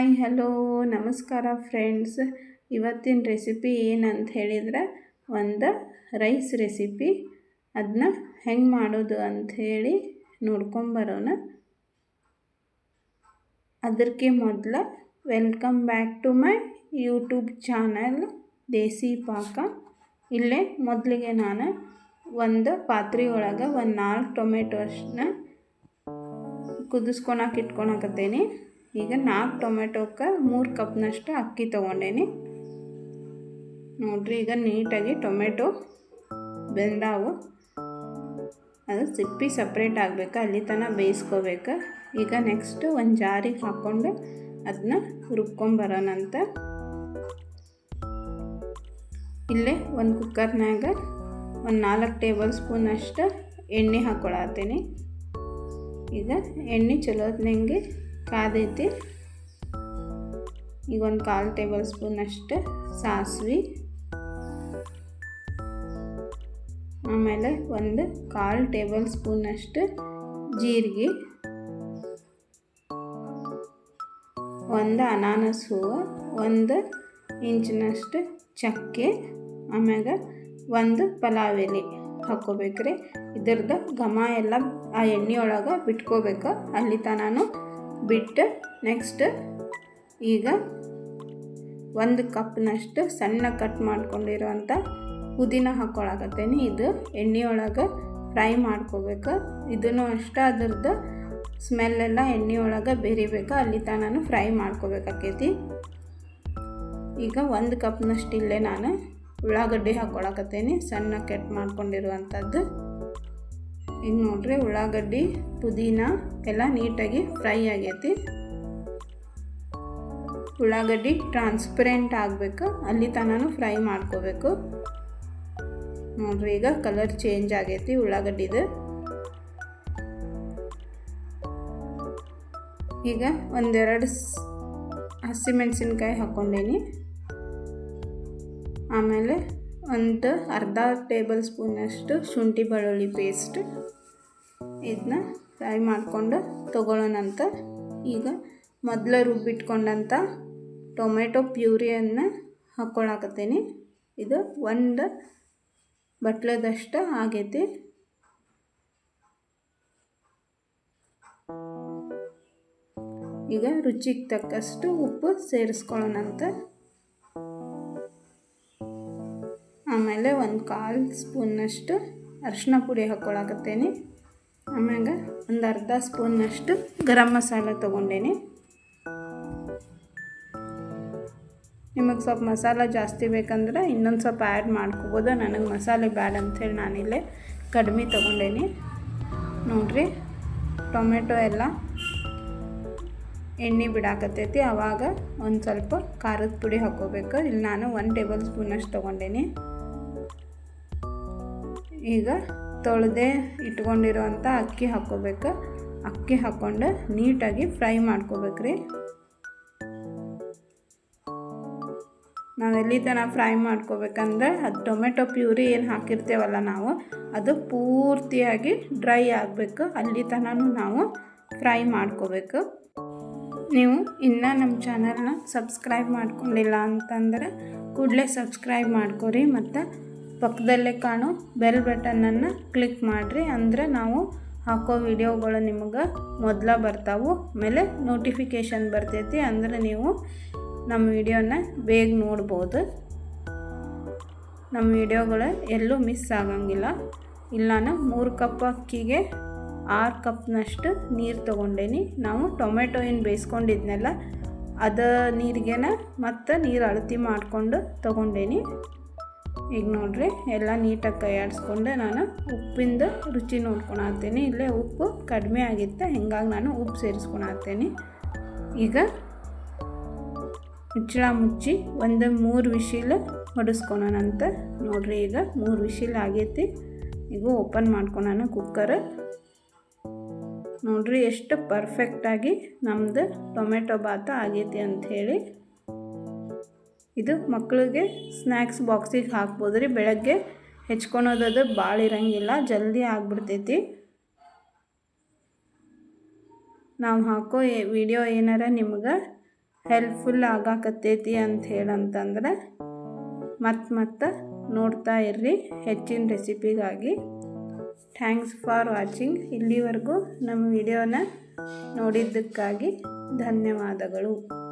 Hi hello ನಮಸ್ಕಾರ friends. ಇವತ್ತಿನ recipe ಏನಂತ ಹೇಳಿದ್ರೆ ಒಂದು ರೈಸ್ ರೆಸಿಪಿ. ಅದನ್ನ ಹೆಂಗೆ ಮಾಡೋದು ಅಂಥೇಳಿ ನೋಡ್ಕೊಂಬರೋಣ. ಅದಕ್ಕೆ ಮೊದಲು welcome back to my YouTube channel Desi Paka. ಇಲ್ಲೇ ಮೊದಲಿಗೆ ನಾನು ಒಂದು ಪಾತ್ರೆ ಒಳಗೆ ಒಂದು 4 ಟೊಮೆಟೊ ಅಷ್ಟನ್ನ ಕುದಿಸ್ಕೊಳಕ್ಕೆ ಇಟ್ಕೊಳಕತ್ತೇನೆ. ಈಗ 4 ಟೊಮೆಟೊಕ್ಕೆ 3 ಕಪ್ನಷ್ಟು ಅಕ್ಕಿ ತೊಗೊಂಡೇನಿ. ನೋಡ್ರಿ, ಈಗ ನೀಟಾಗಿ ಟೊಮೆಟೊ ಬೆಂದಾವು. ಅದು ಸಿಪ್ಪಿ ಸಪ್ರೇಟ್ ಆಗಬೇಕು, ಅಲ್ಲಿ ತನಕ ಬೇಯಿಸ್ಕೋಬೇಕು. ಈಗ ನೆಕ್ಸ್ಟ್ ಒಂದು ಜಾರಿಗೆ ಹಾಕ್ಕೊಂಡು ಅದನ್ನ ರುಬ್ಕೊಂಬರೋಣಂತ. ಇಲ್ಲೇ ಒಂದು ಕುಕ್ಕರ್ನಾಗ ಒಂದು 4 ಟೇಬಲ್ ಸ್ಪೂನ್ ಅಷ್ಟು ಎಣ್ಣೆ ಹಾಕ್ಕೊಳತ್ತೀನಿ. ಈಗ ಎಣ್ಣೆ ಚಲೋತ್ನಂಗೆ ಕಾದೈತಿ. ಈಗ ಒಂದು 1/4 ಟೇಬಲ್ ಸ್ಪೂನ್ ಅಷ್ಟು ಸಾಸಿವೆ, ಆಮೇಲೆ ಒಂದು 1/4 ಟೇಬಲ್ ಸ್ಪೂನ್ ಅಷ್ಟು ಜೀರಿಗೆ, ಒಂದು ಅನಾನಸ್ ಹೂವು, 1 ಇಂಚಿನಷ್ಟು ಚಕ್ಕೆ, ಆಮ್ಯಾಗ ಒಂದು ಪಲಾವ್ ಎಲೆ ಹಾಕ್ಕೋಬೇಕ್ರಿ. ಇದ್ರದ್ದು ಘಮ ಎಲ್ಲ ಆ ಎಣ್ಣೆಯೊಳಗೆ ಬಿಟ್ಕೋಬೇಕು, ಅಲ್ಲಿ ತನಕ ಬಿಟ್ಟು ನೆಕ್ಸ್ಟ್ ಈಗ 1 ಕಪ್ನಷ್ಟು ಸಣ್ಣ ಕಟ್ ಮಾಡ್ಕೊಂಡಿರೋವಂಥ ಪುದೀನ ಹಾಕ್ಕೊಳಕತ್ತೇನೆ. ಇದು ಎಣ್ಣೆಯೊಳಗೆ ಫ್ರೈ ಮಾಡ್ಕೋಬೇಕು. ಇದನ್ನು ಅಷ್ಟೇ ಅದ್ರದ್ದು ಸ್ಮೆಲ್ಲೆಲ್ಲ ಎಣ್ಣೆಯೊಳಗೆ ಬೇರಿಬೇಕು, ಅಲ್ಲಿ ತನಕ ಫ್ರೈ ಮಾಡ್ಕೋಬೇಕಾಕೈತಿ. ಈಗ 1 ಕಪ್ನಷ್ಟು ಇಲ್ಲೇ ನಾನು ಉಳ್ಳಾಗಡ್ಡಿ ಹಾಕ್ಕೊಳಕತ್ತೇನೆ, ಸಣ್ಣ ಕಟ್ ಮಾಡ್ಕೊಂಡಿರುವಂಥದ್ದು. ಈಗ ನೋಡ್ರಿ, ಉಳ್ಳಾಗಡ್ಡಿ ಪುದೀನ ಎಲ್ಲ ನೀಟಾಗಿ ಫ್ರೈ ಆಗೈತಿ. ಉಳ್ಳಾಗಡ್ಡಿ ಟ್ರಾನ್ಸ್ಪರೆಂಟ್ ಆಗಬೇಕು, ಅಲ್ಲಿ ತನಕ ಫ್ರೈ ಮಾಡ್ಕೋಬೇಕು. ನೋಡ್ರಿ, ಈಗ ಕಲರ್ ಚೇಂಜ್ ಆಗೈತಿ ಉಳ್ಳಾಗಡ್ಡಿದು. ಈಗ 1-2 ಹಸಿಮೆಣಸಿನ್ಕಾಯಿ ಹಾಕ್ಕೊಂಡೇನಿ. ಆಮೇಲೆ ಒಂದು ಅರ್ಧ ಟೇಬಲ್ ಸ್ಪೂನಷ್ಟು ಶುಂಠಿ ಬೆಳ್ಳುಳ್ಳಿ ಪೇಸ್ಟ್, ಇದನ್ನ ಫ್ರೈ ಮಾಡಿಕೊಂಡು ತೊಗೊಳ್ಳೋಣಂತ. ಈಗ ಮೊದಲು ರುಬ್ಬಿಟ್ಕೊಂಡಂಥ ಟೊಮೆಟೊ ಪ್ಯೂರಿಯನ್ನು ಹಾಕ್ಕೊಳಕತ್ತೇನೆ. ಇದು 1 ಬಟ್ಲದಷ್ಟು ಆಗೈತಿ. ಈಗ ರುಚಿಗೆ ತಕ್ಕಷ್ಟು ಉಪ್ಪು ಸೇರಿಸ್ಕೊಳ್ಳೋಣಂತ. ಆಮೇಲೆ 1/4 ಸ್ಪೂನ್ನಷ್ಟು ಅರಿಶಿನ ಪುಡಿ ಹಾಕ್ಕೊಳಕತ್ತೇನೆ. ಆಮ್ಯಾಗ ಒಂದು ಅರ್ಧ ಸ್ಪೂನ್ನಷ್ಟು ಗರಂ ಮಸಾಲ ತೊಗೊಂಡೇನಿ. ನಿಮಗೆ ಸ್ವಲ್ಪ ಮಸಾಲ ಜಾಸ್ತಿ ಬೇಕಂದ್ರೆ ಇನ್ನೊಂದು ಸ್ವಲ್ಪ ಆ್ಯಡ್ ಮಾಡ್ಕೋಬೋದು. ನನಗೆ ಮಸಾಲೆ ಬ್ಯಾಡ ಅಂಥೇಳಿ ನಾನಿಲ್ಲೇ ಕಡಿಮೆ ತೊಗೊಂಡೇನಿ. ನೋಡಿರಿ, ಟೊಮೆಟೊ ಎಲ್ಲ ಎಣ್ಣೆ ಬಿಡಾಕತ್ತೈತಿ. ಆವಾಗ ಒಂದು ಸ್ವಲ್ಪ ಖಾರದ ಪುಡಿ ಹಾಕ್ಕೋಬೇಕು. ಇಲ್ಲಿ ನಾನು 1 ಟೇಬಲ್ ಸ್ಪೂನಷ್ಟು ತೊಗೊಂಡೇನಿ. ಈಗ ತೊಳೆದೇ ಇಟ್ಕೊಂಡಿರೋವಂಥ ಅಕ್ಕಿ ಹಾಕ್ಕೋಬೇಕು. ಅಕ್ಕಿ ಹಾಕ್ಕೊಂಡು ನೀಟಾಗಿ ಫ್ರೈ ಮಾಡ್ಕೋಬೇಕ್ರಿ. ನಾವು ಎಲ್ಲಿ ತನಕ ಫ್ರೈ ಮಾಡ್ಕೋಬೇಕಂದ್ರೆ ಅದು ಟೊಮೆಟೊ ಪ್ಯೂರಿ ಏನು ಹಾಕಿರ್ತೇವಲ್ಲ ನಾವು, ಅದು ಪೂರ್ತಿಯಾಗಿ ಡ್ರೈ ಆಗಬೇಕು, ಅಲ್ಲಿ ತನಕ ನಾವು ಫ್ರೈ ಮಾಡ್ಕೋಬೇಕು. ನೀವು ಇನ್ನೂ ನಮ್ಮ ಚಾನಲ್ನ ಸಬ್ಸ್ಕ್ರೈಬ್ ಮಾಡ್ಕೊಂಡಿಲ್ಲ ಅಂತಂದ್ರೆ ಕೂಡಲೇ ಸಬ್ಸ್ಕ್ರೈಬ್ ಮಾಡ್ಕೊರಿ, ಮತ್ತು ಪಕ್ಕದಲ್ಲೇ ಕಾಣೋ ಬೆಲ್ ಬಟನನ್ನು ಕ್ಲಿಕ್ ಮಾಡಿರಿ. ಅಂದರೆ ನಾವು ಹಾಕೋ ವಿಡಿಯೋಗಳು ನಿಮಗೆ ಮೊದಲ ಬರ್ತಾವೆ, ಆಮೇಲೆ ನೋಟಿಫಿಕೇಷನ್ ಬರ್ತೈತಿ. ಅಂದರೆ ನೀವು ನಮ್ಮ ವಿಡಿಯೋನ ಬೇಗ ನೋಡ್ಬೋದು. ನಮ್ಮ ವಿಡಿಯೋಗಳು ಎಲ್ಲೂ ಮಿಸ್ ಆಗಂಗಿಲ್ಲ. ಇಲ್ಲ, ನಾನು 3 ಕಪ್ ಅಕ್ಕಿಗೆ 6 ಕಪ್ನಷ್ಟು ನೀರು ತೊಗೊಂಡೇನಿ. ನಾವು ಟೊಮೆಟೊ ಏನು ಬೇಯಿಸ್ಕೊಂಡಿದ್ನಲ್ಲ ಅದು ನೀರಿಗೆನ ಮತ್ತು ನೀರು ಅಳತೆ ಮಾಡಿಕೊಂಡು ತೊಗೊಂಡೇನಿ. ಈಗ ನೋಡ್ರಿ, ಎಲ್ಲ ನೀಟಾಗಿ ಕೈಯಾಡಿಸ್ಕೊಂಡು ನಾನು ಉಪ್ಪಿಂದ ರುಚಿ ನೋಡ್ಕೊಳತ್ತೀನಿ. ಇಲ್ಲೇ ಉಪ್ಪು ಕಡಿಮೆ ಆಗಿತ್ತು, ಹಿಂಗಾಗಿ ನಾನು ಉಪ್ಪು ಸೇರಿಸ್ಕೊಳತ್ತೀನಿ. ಈಗ ಮುಚ್ಚಳ ಮುಚ್ಚಿ 3 ವಿಶಿಲ್ ಹೊಡಿಸ್ಕೊಳೋಣಂತ. ನೋಡ್ರಿ, ಈಗ 3 ವಿಶಿಲ್ ಆಗೈತಿ. ಈಗ ಓಪನ್ ಮಾಡ್ಕೊಳೋಣ ಕುಕ್ಕರ್. ನೋಡ್ರಿ, ಎಷ್ಟು ಪರ್ಫೆಕ್ಟಾಗಿ ನಮ್ಮದು ಟೊಮೆಟೊ ಬಾತ ಆಗೈತಿ ಅಂಥೇಳಿ. ಇದು ಮಕ್ಕಳಿಗೆ ಸ್ನ್ಯಾಕ್ಸ್ ಬಾಕ್ಸಿಗೆ ಹಾಕ್ಬೋದು ರೀ. ಬೆಳಗ್ಗೆ ಹೆಚ್ಕೊಳೋದು ಭಾಳ ಇರೋಂಗಿಲ್ಲ, ಜಲ್ದಿ ಆಗಿಬಿಡ್ತೈತಿ. ನಾವು ಹಾಕೋ ವಿಡಿಯೋ ಏನಾರ ನಿಮ್ಗೆ ಹೆಲ್ಪ್ಫುಲ್ ಆಗಾಕತ್ತೈತಿ ಅಂತ ಹೇಳಂತಂದ್ರೆ ಮತ್ತೆ ನೋಡ್ತಾ ಇರ್ರಿ ಹೆಚ್ಚಿನ ರೆಸಿಪಿಗಾಗಿ. Thanks for watching. ಇಲ್ಲಿವರೆಗೂ ನಮ್ಮ ವಿಡಿಯೋನ ನೋಡಿದ್ದಕ್ಕಾಗಿ ಧನ್ಯವಾದಗಳು.